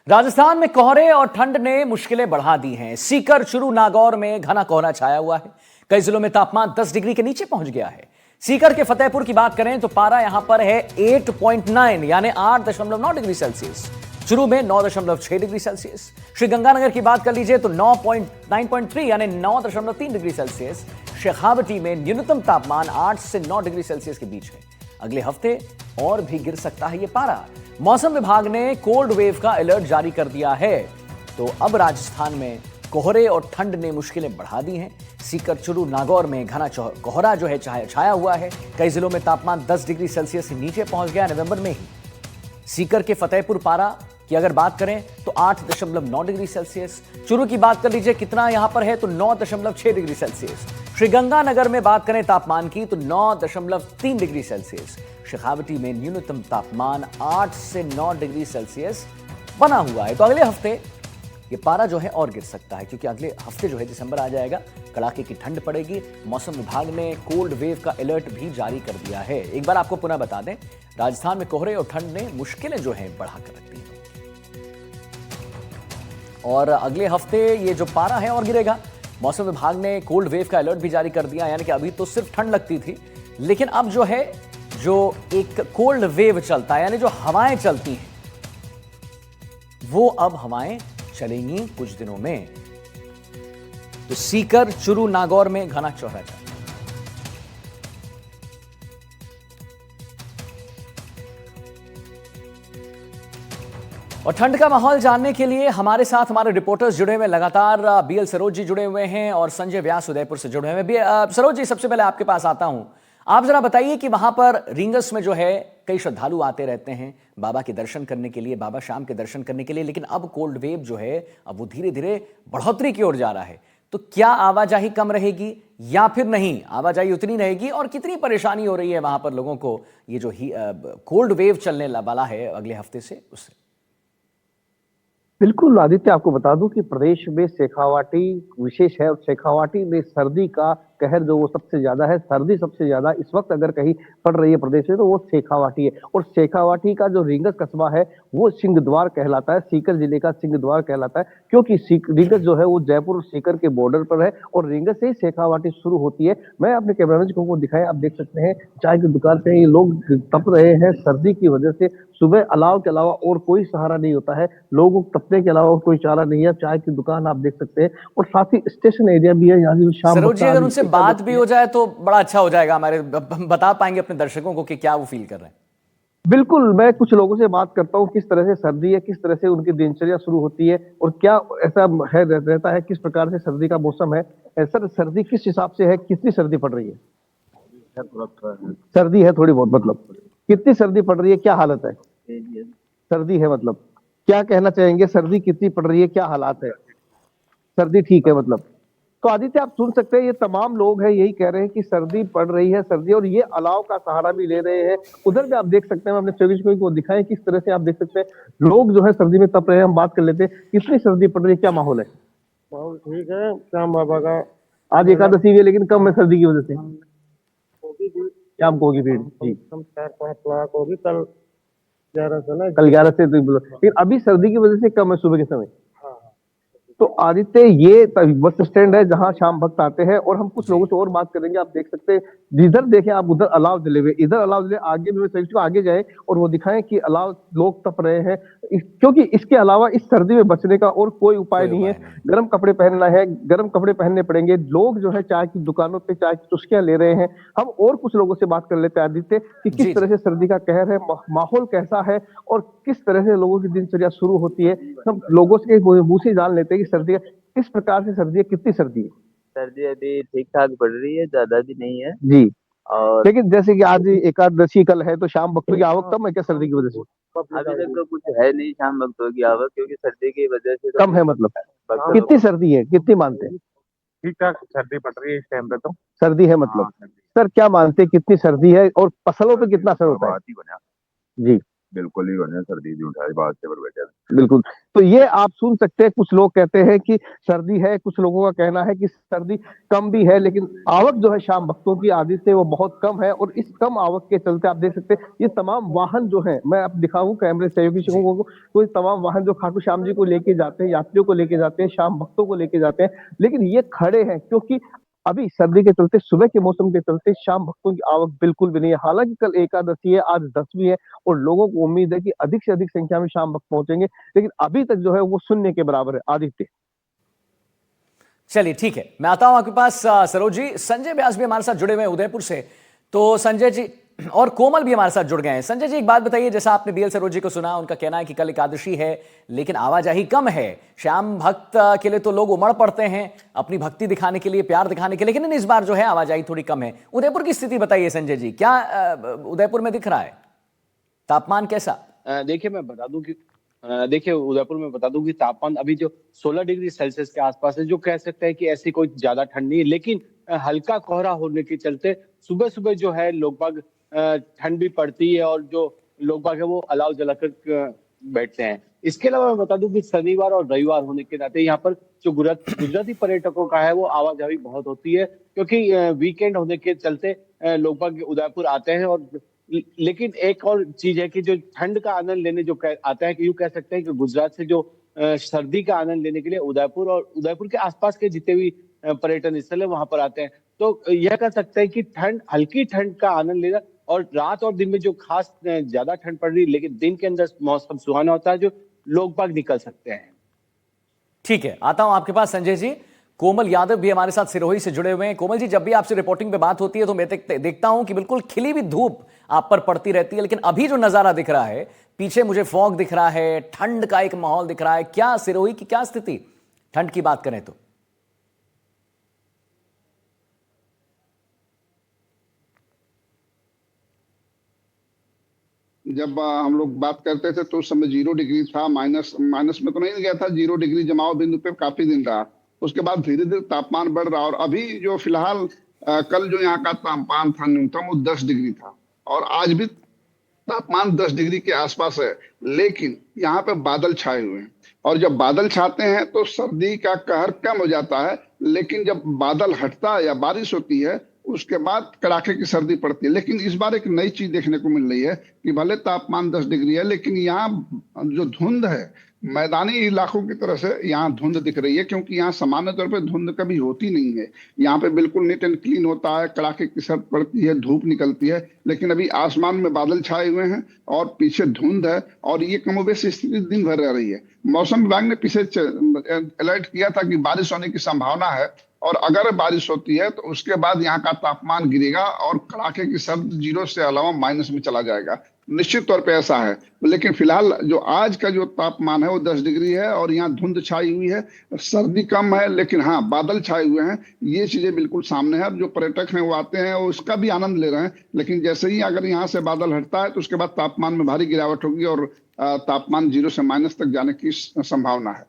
राजस्थान में कोहरे और ठंड ने मुश्किलें बढ़ा दी हैं। सीकर, चुरू, नागौर में घना कोहरा छाया हुआ है। कई जिलों में तापमान 10 डिग्री के नीचे पहुंच गया है। सीकर के फतेहपुर की बात करें तो पारा यहां पर है 8.9 यानी 8.9 डिग्री सेल्सियस। चुरू में 9.6 डिग्री सेल्सियस। श्रीगंगानगर की बात कर लीजिए तो 9.3 यानी 9.3 डिग्री सेल्सियस। शेखावटी में न्यूनतम तापमान 8 से 9 डिग्री सेल्सियस के बीच है। अगले हफ्ते और भी गिर सकता है ये पारा। मौसम विभाग ने कोल्ड वेव का अलर्ट जारी कर दिया है। तो अब राजस्थान में कोहरे और ठंड ने मुश्किलें बढ़ा दी हैं। सीकर, चुरू, नागौर में घना कोहरा जो है छाया हुआ है। कई जिलों में तापमान 10 डिग्री सेल्सियस से नीचे पहुंच गया नवंबर में ही। सीकर के फतेहपुर पारा की अगर बात करें तो 8.9 डिग्री सेल्सियस। चुरू की बात कर लीजिए कितना यहां पर है तो 9.6 डिग्री सेल्सियस। श्रीगंगानगर में बात करें तापमान की तो 9.3 डिग्री सेल्सियस। शेखावटी में न्यूनतम तापमान 8 से 9 डिग्री सेल्सियस बना हुआ है। तो अगले हफ्ते ये पारा जो है और गिर सकता है, क्योंकि अगले हफ्ते जो है दिसंबर आ जाएगा, कड़ाके की ठंड पड़ेगी। मौसम विभाग ने कोल्ड वेव का अलर्ट भी जारी कर दिया है। एक बार आपको पुनः बता दें, राजस्थान में कोहरे और ठंड ने मुश्किलें जो है बढ़ा कर रख दी हैं। और अगले हफ्ते ये जो पारा है और गिरेगा। मौसम विभाग ने कोल्ड वेव का अलर्ट भी जारी कर दिया, यानी कि अभी तो सिर्फ ठंड लगती थी, लेकिन अब जो है जो एक कोल्ड वेव चलता है, यानी जो हवाएं चलती हैं, वो अब हवाएं चलेंगी कुछ दिनों में। तो सीकर, चुरू, नागौर में घना कोहरा था। और ठंड का माहौल जानने के लिए हमारे साथ हमारे रिपोर्टर्स जुड़े हुए लगातार बीएल सरोज जी जुड़े हुए हैं और संजय व्यास उदयपुर से जुड़े हुए हैं। सरोज जी, सबसे पहले आपके पास आता हूं। आप जरा बताइए कि वहां पर रींगस में जो है कई श्रद्धालु आते रहते हैं बाबा के दर्शन करने के लिए, बाबा शाम के दर्शन करने के लिए, लेकिन अब कोल्ड वेव जो है अब वो धीरे धीरे बढ़ोतरी की ओर जा रहा है। तो क्या आवाजाही कम रहेगी या फिर नहीं, आवाजाही उतनी रहेगी? और कितनी परेशानी हो रही है वहां पर लोगों को ये जो कोल्ड वेव चलने वाला है अगले हफ्ते से उससे? बिल्कुल आदित्य, आपको बता दूं कि प्रदेश में शेखावाटी विशेष है और शेखावाटी में सर्दी का कहर जो वो सबसे ज्यादा है। सर्दी सबसे ज्यादा इस वक्त अगर कहीं पड़ रही है प्रदेश में तो वो शेखावाटी है। और शेखावाटी का जो रींगस कस्बा है वो सिंहद्वार कहलाता है, सीकर जिले का सिंहद्वार कहलाता है, क्योंकि रींगस जो है वो जयपुर और सीकर के बॉर्डर पर है और रींगस से ही शेखावाटी शुरू होती है। मैं अपने कैमरामैन को दिखाया, आप देख सकते हैं चाय की दुकान पे ये लोग तप रहे हैं सर्दी की वजह से। सुबह अलाव के अलावा और कोई सहारा नहीं होता है, लोगों को तपने के अलावा और कोई चारा नहीं है। चाय की दुकान आप देख सकते हैं और साथ ही स्टेशन एरिया भी है, यहाँ शाम सरोज जी, अगर उनसे बात भी हो जाए तो बड़ा अच्छा हो जाएगा, हमारे बता पाएंगे अपने दर्शकों को कि क्या वो फील कर रहे हैं। बिल्कुल, मैं कुछ लोगों से बात करता हूँ किस तरह से सर्दी है, किस तरह से उनकी दिनचर्या शुरू होती है और क्या ऐसा है रहता है, किस प्रकार से सर्दी का मौसम है। सर, सर्दी किस हिसाब से है, कितनी सर्दी पड़ रही है? सर्दी है थोड़ी बहुत, मतलब कितनी सर्दी पड़ रही है, क्या हालत है? सर्दी है मतलब क्या कहना चाहेंगे, सर्दी कितनी पड़ रही है, क्या हालात है? सर्दी ठीक है मतलब। तो आदित्य, आप सुन सकते हैं ये तमाम लोग हैं यही कह रहे हैं कि सर्दी पड़ रही है, सर्दी, और ये अलाव का सहारा भी ले रहे हैं। उधर भी आप देख सकते हैं, हम अपने फेसबुक को दिखाएं किस तरह से आप देख सकते हैं लोग जो है सर्दी में तप रहे हैं। हम बात कर लेते हैं, कितनी सर्दी पड़ रही है, क्या माहौल है? माहौल ठीक है, श्याम बाबा का आज एकादशी है लेकिन कम है सर्दी की वजह से। शाम को होगी भीड़ जी, 4-5 लाख होगी। कल 11 से ना, कल 11 से तो बोलो, लेकिन अभी सर्दी की वजह से कम है सुबह के समय। तो आदित्य, ये बस स्टैंड है जहां शाम भक्त आते हैं और हम कुछ लोगों से और बात करेंगे। आप देख सकते हैं जिधर देखें आप उधर अलाव जले हुए, इधर अलाव जले, आगे भी मैं आगे जाए और वो दिखाएं कि अलाव लोग तप रहे हैं, क्योंकि इसके अलावा इस सर्दी में बचने का और कोई उपाय नहीं है। गर्म कपड़े पहनना है, गर्म कपड़े पहनने पड़ेंगे। लोग जो है चाय की दुकानों पे चाय की चुस्कियां ले रहे हैं। हम और कुछ लोगों से बात कर लेते हैं आदित्य कि किस तरह से सर्दी का कहर है, माहौल कैसा है और किस तरह से लोगों की दिनचर्या शुरू होती है। हम लोगों से मुंह से जान लेते हैं कि सर्दी किस प्रकार से सर्दी है, कितनी सर्दी है? सर्दी अभी ठीक ठाक पड़ रही है, ज्यादा भी नहीं है जी। और लेकिन जैसे कि आज एकादशी कल है तो शाम भक्तों की आवक कम है क्या सर्दी की वजह से? अभी तक तो कुछ है नहीं शाम भक्तों की आवक, क्योंकि सर्दी की वजह से तो कम है मतलब। भक्तों कितनी सर्दी है, कितनी मानते हैं? ठीक ठाक सर्दी पड़ रही है इस टाइम पे तो। सर्दी है मतलब। सर, क्या मानते हैं कितनी सर्दी है और फसलों पे कितना असर होता है? जी बिल्कुल ही बने सर्दी भी उठा बात से पर बैठे। बिल्कुल। तो ये आप सुन सकते हैं, कुछ लोग कहते हैं कि सर्दी है, कुछ लोगों का कहना है कि सर्दी कम भी है, लेकिन आवक जो है शाम भक्तों की आदि से वो बहुत कम है। और इस कम आवक के चलते आप देख सकते हैं ये तमाम वाहन जो है, मैं अब दिखाऊं कैमरे सहयोगी जी। को, तो ये तमाम वाहन जो खाटू श्याम जी को लेके जाते हैं, यात्रियों को लेके जाते हैं, शाम भक्तों को लेके जाते हैं, लेकिन ये खड़े हैं क्योंकि अभी सर्दी के चलते, सुबह के मौसम के चलते शाम भक्तों की आवक बिल्कुल भी नहीं है। हालांकि कल एकादशी है, आज 10वीं है और लोगों को उम्मीद है कि अधिक से अधिक संख्या में शाम भक्त पहुंचेंगे, लेकिन अभी तक जो है वो शून्य के बराबर है। आदित्य, चलिए ठीक है, मैं आता हूं आपके पास। सरोज जी, संजय व्यास भी हमारे साथ जुड़े हुए हैं उदयपुर से। तो संजय जी और कोमल भी हमारे साथ जुड़ गए हैं। संजय जी, एक बात बताइए, जैसा आपने बीएल सरोज जी को सुना, उनका कहना है कि कल एकादशी है लेकिन आवाजाही कम है। श्याम भक्त के लिए तो लोग उमड़ पड़ते हैं अपनी भक्ति दिखाने के लिए, प्यार दिखाने के लिए, लेकिन इस बार जो है आवाजाही थोड़ी कम है। उदयपुर की स्थिति बताइए संजय जी, क्या उदयपुर में दिख रहा है? तापमान कैसा? देखिए मैं बता दूं कि देखिए उदयपुर में बता दूं कि तापमान अभी जो 16 डिग्री सेल्सियस के आसपास है, जो कह सकते हैं कि ऐसी कोई ज्यादा ठंड नहीं है, लेकिन हल्का कोहरा होने के चलते सुबह सुबह जो है लोग बाग ठंड भी पड़ती है और जो लोग बाग है वो अलाव जलाकर बैठते हैं। इसके अलावा मैं बता दूं कि शनिवार और रविवार होने के नाते यहाँ पर जो गुजराती पर्यटकों का है वो आवाजाही बहुत होती है, क्योंकि वीकेंड होने के चलते लोग बाग उदयपुर आते हैं। और लेकिन एक और चीज है कि जो ठंड का आनंद लेने जो आता है, कि यूं कह सकते हैं कि गुजरात से जो सर्दी का आनंद लेने के लिए उदयपुर और उदयपुर के आसपास के जितने भी पर्यटन स्थल है वहां पर आते हैं। तो यह कह सकते हैं कि ठंड, हल्की ठंड का आनंद लेना, और रात और दिन में जो खास ज्यादा ठंड पड़ रही है, लेकिन दिन के अंदर मौसम सुहाना होता है, जो लोग बाग निकल सकते हैं। ठीक है, आता हूं आपके पास संजय जी। कोमल यादव भी हमारे साथ सिरोही से जुड़े हुए हैं। कोमल जी, जब भी आपसे रिपोर्टिंग पे बात होती है तो मैं देखता हूं कि बिल्कुल खिली हुई धूप आप पर पड़ती रहती है, लेकिन अभी जो नजारा दिख रहा है, पीछे मुझे फॉग दिख रहा है, ठंड का एक माहौल दिख रहा है। क्या सिरोही की क्या स्थिति ठंड की बात करें तो? जब हम लोग बात करते थे तो उस समय 0 डिग्री था, माइनस में तो नहीं गया था, 0 डिग्री जमाव बिंदु पे काफी दिन रहा। उसके बाद धीरे धीरे तापमान बढ़ रहा, और अभी जो फिलहाल कल जो यहाँ का तापमान था न्यूनतम वो 10 डिग्री था, और आज भी तापमान 10 डिग्री के आसपास है। लेकिन यहाँ पे बादल छाए हुए हैं, और जब बादल छाते हैं तो सर्दी का कहर कम हो जाता है, लेकिन जब बादल हटता है या बारिश होती है उसके बाद कड़ाके की सर्दी पड़ती है। लेकिन इस बार एक नई चीज देखने को मिल रही है कि भले तापमान 10 डिग्री है, लेकिन यहाँ जो धुंध है, मैदानी इलाकों की तरह से यहाँ धुंध दिख रही है, क्योंकि यहाँ सामान्य तौर पे धुंध कभी होती नहीं है। यहाँ पे बिल्कुल नीट एंड क्लीन होता है, कड़ाके की सर्द पड़ती है, धूप निकलती है, लेकिन अभी आसमान में बादल छाए हुए हैं और पीछे धुंध है, और ये कमोबेश स्थिति दिन भर रह रही है। मौसम विभाग ने पीछे अलर्ट किया था कि बारिश होने की संभावना है, और अगर बारिश होती है तो उसके बाद यहाँ का तापमान गिरेगा और कड़ाके की सर्द 0 से अलावा माइनस में चला जाएगा। निश्चित तौर पे ऐसा है, लेकिन फिलहाल जो आज का जो तापमान है वो 10 डिग्री है, और यहाँ धुंध छाई हुई है, सर्दी कम है, लेकिन हाँ बादल छाए हुए हैं। ये चीजें बिल्कुल सामने है। जो पर्यटक हैं वो आते हैं, वो उसका भी आनंद ले रहे हैं, लेकिन जैसे ही अगर यहाँ से बादल हटता है तो उसके बाद तापमान में भारी गिरावट होगी, और तापमान 0 से माइनस तक जाने की संभावना है।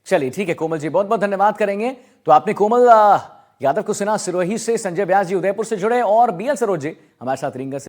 चलिए ठीक है कोमल जी, बहुत बहुत धन्यवाद करेंगे। तो आपने कोमल यादव को सुना सिरोही से, संजय व्यास जी उदयपुर से जुड़े, और बीएल सरोज जी हमारे साथ रिंगर से